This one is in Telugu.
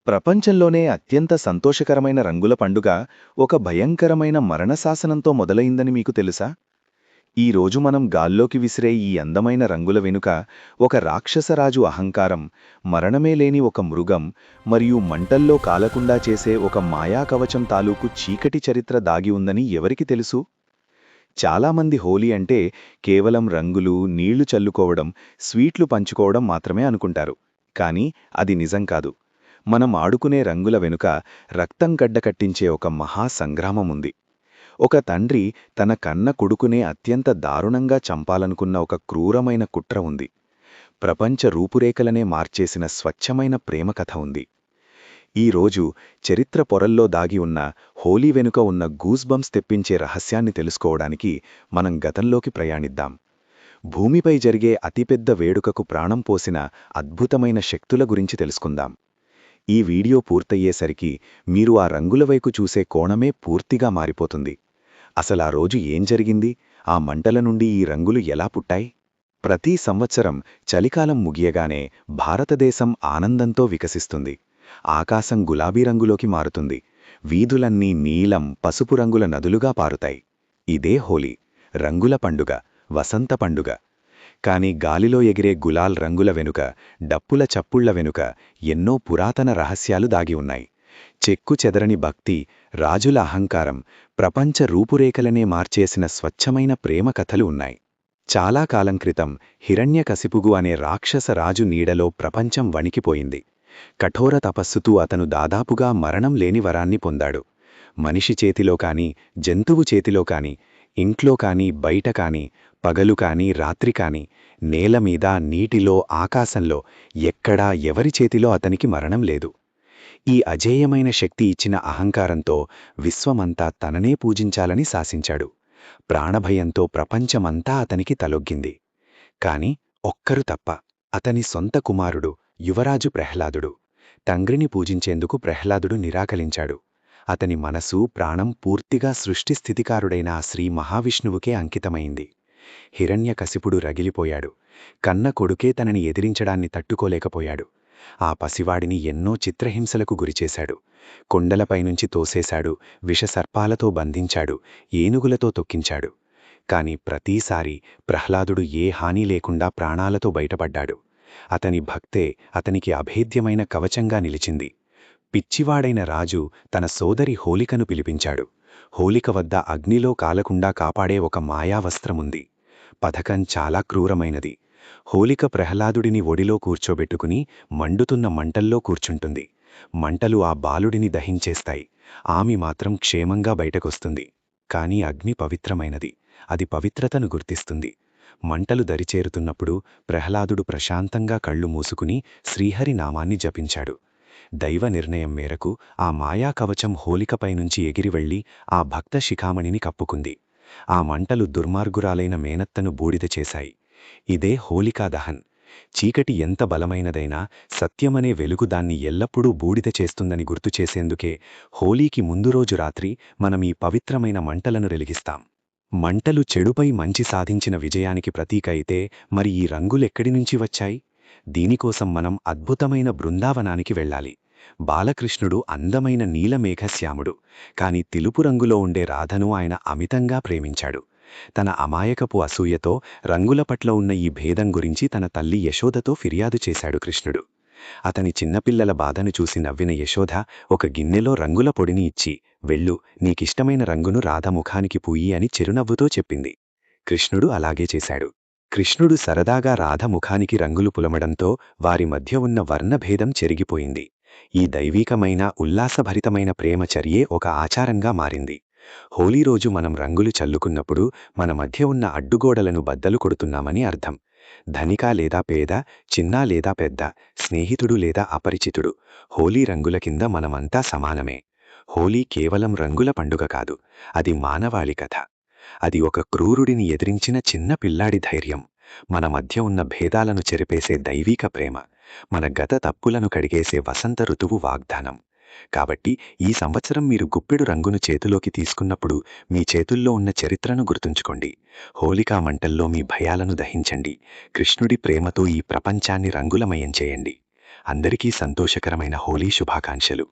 ప్రపంచంలోనే అత్యంత సంతోషకరమైన రంగుల పండుగ ఒక భయంకరమైన మరణశాసనంతో మొదలైందని మీకు తెలుసా? ఈ రోజు మనం గాల్లోకి విసిరే ఈ అందమైన రంగుల వెనుక ఒక రాక్షసరాజు అహంకారం, మరణమే లేని ఒక మృగం మరియు మంటల్లో కాలకుండా చేసే ఒక మాయాకవచం తాలూకు చీకటి చరిత్ర దాగి ఉందని ఎవరికి తెలుసు? చాలామంది హోలీ అంటే కేవలం రంగులు, నీళ్లు చల్లుకోవడం, స్వీట్లు పంచుకోవడం మాత్రమే అనుకుంటారు. కానీ అది నిజం కాదు. మనం ఆడుకునే రంగుల వెనుక రక్తం గడ్డకట్టించే ఒక మహా సంగ్రామముంది. ఒక తండ్రి తన కన్న కొడుకునే అత్యంత దారుణంగా చంపాలనుకున్న ఒక క్రూరమైన కుట్ర ఉంది. ప్రపంచ రూపురేఖలనే మార్చేసిన స్వచ్ఛమైన ప్రేమ కథ ఉంది. ఈ రోజు చరిత్ర పొరల్లో దాగి ఉన్న హోలీ వెనుక ఉన్న గూస్బంప్స్ తెప్పించే రహస్యాన్ని తెలుసుకోవడానికి మనం గతంలోకి ప్రయాణిద్దాం. భూమిపై జరిగే అతిపెద్ద వేడుకకు ప్రాణం పోసిన అద్భుతమైన శక్తుల గురించి తెలుసుకుందాం. ఈ వీడియో పూర్తయ్యేసరికి మీరు ఆ రంగుల వైపు చూసే కోణమే పూర్తిగా మారిపోతుంది. అసలా రోజు ఏం జరిగింది? ఆ మంటల నుండి ఈ రంగులు ఎలా పుట్టాయి? ప్రతి సంవత్సరం చలికాలం ముగియగానే భారతదేశం ఆనందంతో వికసిస్తుంది. ఆకాశం గులాబీ రంగులోకి మారుతుంది. వీధులన్నీ నీలం, పసుపు రంగుల నదులుగా పారుతాయి. ఇదే హోలీ, రంగుల పండుగ, వసంత పండుగ. కాని గాలిలో ఎగిరే గులాల్ రంగుల వెనుక, డప్పుల చప్పుళ్ల వెనుక ఎన్నో పురాతన రహస్యాలు దాగి ఉన్నాయి. చెక్కు చెదరని భక్తి, రాజుల అహంకారం, ప్రపంచ రూపురేఖలనే మార్చేసిన స్వచ్ఛమైన ప్రేమ కథలు ఉన్నాయి. చాలా కాలం క్రితం హిరణ్యకశిపుగు అనే రాక్షస రాజు నీడలో ప్రపంచం వణికిపోయింది. కఠోర తపస్సుతూ అతను దాదాపుగా మరణం లేని వరాన్ని పొందాడు. మనిషి చేతిలో కాని, జంతువు చేతిలో కాని, ఇంట్లో కాని, బయట కాని, పగలు కాని, రాత్రి కాని, నేలమీద, నీటిలో, ఆకాశంలో ఎక్కడా ఎవరి చేతిలో అతనికి మరణం లేదు. ఈ అజేయమైన శక్తి ఇచ్చిన అహంకారంతో విశ్వమంతా తననే పూజించాలని శాసించాడు. ప్రాణభయంతో ప్రపంచమంతా అతనికి తలొగ్గింది. కాని ఒక్కరు తప్ప, అతని సొంత కుమారుడు యువరాజు ప్రహ్లాదుడు. తండ్రిని పూజించేందుకు ప్రహ్లాదుడు నిరాకరించాడు. అతని మనసు, ప్రాణం పూర్తిగా సృష్టి స్థితికారుడైన ఆ శ్రీ మహావిష్ణువుకే అంకితమైంది. హిరణ్యకశిపుడు రగిలిపోయాడు. కన్న కొడుకే తనని ఎదిరించడాన్ని తట్టుకోలేకపోయాడు. ఆ పసివాడిని ఎన్నో చిత్రహింసలకు గురిచేశాడు. కొండలపైనుంచి తోసేశాడు, విషసర్పాలతో బంధించాడు, ఏనుగులతో తొక్కించాడు. కాని ప్రతీసారి ప్రహ్లాదుడు ఏ హాని లేకుండా ప్రాణాలతో బయటపడ్డాడు. అతని భక్తే అతనికి అభేద్యమైన కవచంగా నిలిచింది. పిచ్చివాడైన రాజు తన సోదరి హోలికను పిలిపించాడు. హోలిక వద్ద అగ్నిలో కాలకుండా కాపాడే ఒక మాయావస్త్రముంది. పథకం చాలా క్రూరమైనది. హోలిక ప్రహ్లాదుడిని ఒడిలో కూర్చోబెట్టుకుని మండుతున్న మంటల్లో కూర్చుంటుంది. మంటలు ఆ బాలుడిని దహించేస్తాయి. ఆమె మాత్రం క్షేమంగా బయటకొస్తుంది. కాని అగ్ని పవిత్రమైనది. అది పవిత్రతను గుర్తిస్తుంది. మంటలు దరిచేరుతున్నప్పుడు ప్రహ్లాదుడు ప్రశాంతంగా కళ్ళు మూసుకుని శ్రీహరి నామాన్ని జపించాడు. దైవ నిర్ణయం మేరకు ఆ మాయాకవచం హోలికపైనుంచి ఎగిరివెళ్లి ఆ భక్త శిఖామణిని కప్పుకుంది. ఆ మంటలు దుర్మార్గురాలైన మేనత్తను బూడిద చేశాయి. ఇదే హోలికా దహన్. చీకటి ఎంత బలమైనదైనా సత్యమనే వెలుగు దాన్ని ఎల్లప్పుడూ బూడిద చేస్తుందని గుర్తుచేసేందుకే హోలీకి ముందు రోజు రాత్రి మనం ఈ పవిత్రమైన మంటలను వెలిగిస్తాం. మంటలు చెడుపై మంచి సాధించిన విజయానికి ప్రతీక అయితే మరి ఈ రంగులెక్కడినుంచి వచ్చాయి? దీనికోసం మనం అద్భుతమైన బృందావనానికి వెళ్ళాలి. బాలకృష్ణుడు అందమైన నీలమేఘశ్యాముడు. కాని తెలుపు రంగులో ఉండే రాధను ఆయన అమితంగా ప్రేమించాడు. తన అమాయకపు అసూయతో రంగుల పట్ల ఉన్న ఈ భేదం గురించి తన తల్లి యశోదతో ఫిర్యాదు చేశాడు కృష్ణుడు. అతని చిన్నపిల్లల బాధను చూసి నవ్విన యశోద ఒక గిన్నెలో రంగుల పొడిని ఇచ్చి, వెళ్ళు, నీకిష్టమైన రంగును రాధ ముఖానికి పూయి అని చిరునవ్వుతో చెప్పింది. కృష్ణుడు అలాగే చేశాడు. కృష్ణుడు సరదాగా రాధ ముఖానికి రంగులు పులమడంతో వారి మధ్య ఉన్న వర్ణభేదం చెరిగిపోయింది. ఈ దైవీకమైన, ఉల్లాసభరితమైన ప్రేమ చర్యే ఒక ఆచారంగా మారింది. హోలీ రోజు మనం రంగులు చల్లుకున్నప్పుడు మన మధ్య ఉన్న అడ్డుగోడలను బద్దలు కొడుతున్నామని అర్థం. ధనిక లేదా పేద, చిన్న లేదా పెద్ద, స్నేహితుడు లేదా అపరిచితుడు, హోలీ రంగుల కింద మనమంతా సమానమే. హోలీ కేవలం రంగుల పండుగ కాదు, అది మానవాళి కథ. అది ఒక క్రూరుడిని ఎదిరించిన చిన్న పిల్లాడి ధైర్యం, మన మధ్య ఉన్న భేదాలను చెరిపేసే దైవీక ప్రేమ, మన గత తప్పులను కడిగేసే వసంత ఋతువు వాగ్దానం. కాబట్టి ఈ సంవత్సరం మీరు గుప్పెడు రంగును చేతిలోకి తీసుకున్నప్పుడు మీ చేతుల్లో ఉన్న చరిత్రను గుర్తుంచుకోండి. హోలికా మంటల్లో మీ భయాలను దహించండి. కృష్ణుడి ప్రేమతో ఈ ప్రపంచాన్ని రంగులమయం చేయండి. అందరికీ సంతోషకరమైన హోలీ శుభాకాంక్షలు.